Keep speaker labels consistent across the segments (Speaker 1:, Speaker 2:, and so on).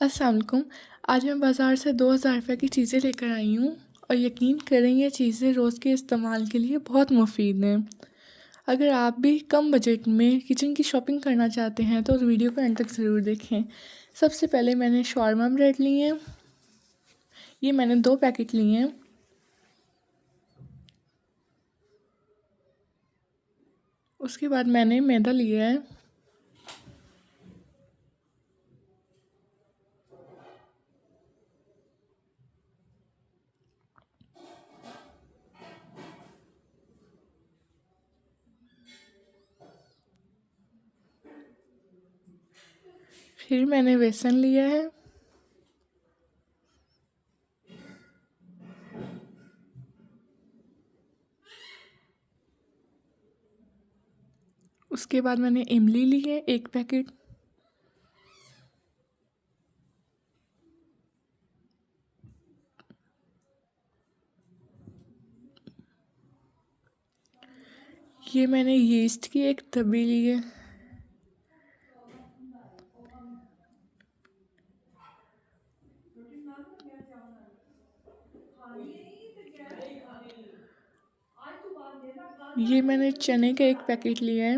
Speaker 1: अस्सलाम वालेकुम। आज मैं बाज़ार से 2000 रुपये की चीज़ें लेकर आई हूँ और यकीन करें ये चीज़ें रोज़ के इस्तेमाल के लिए बहुत मुफीद हैं। अगर आप भी कम बजट में किचन की शॉपिंग करना चाहते हैं तो वीडियो को एंड तक ज़रूर देखें। सबसे पहले मैंने शवारमा ब्रेड लिए हैं। ये मैंने 2 पैकेट लिए हैं। उसके बाद मैंने मैदा लिया है। फिर मैंने बेसन लिया है। उसके बाद मैंने इमली ली है 1 पैकेट। ये मैंने यीस्ट की 1 डब्बी ली है। ये मैंने चने का 1 पैकेट लिया है।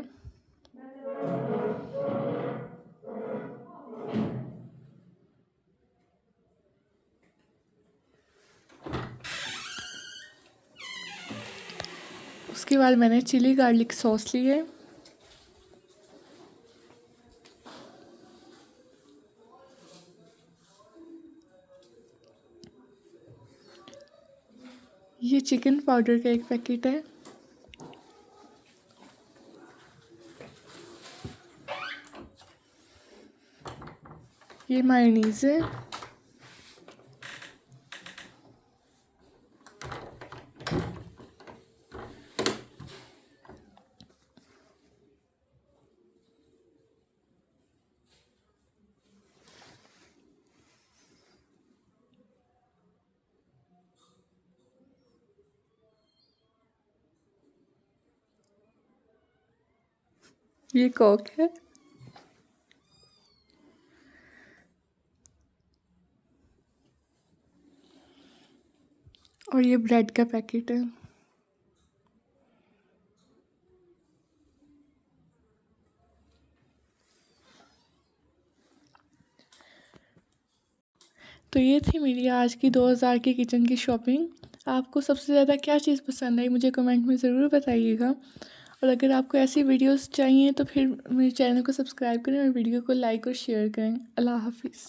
Speaker 1: उसके बाद मैंने चिली गार्लिक सॉस ली है। ये चिकन पाउडर का 1 पैकेट है। ये मायोनीज़ है। ये कोक है। और ये ब्रेड का पैकेट है। तो ये थी मेरी आज की 2000 की किचन की शॉपिंग। आपको सबसे ज़्यादा क्या चीज़ पसंद आई मुझे कमेंट में ज़रूर बताइएगा। और अगर आपको ऐसी वीडियोस चाहिए तो फिर मेरे चैनल को सब्सक्राइब करें और वीडियो को लाइक और शेयर करें। अल्लाह हाफिज़।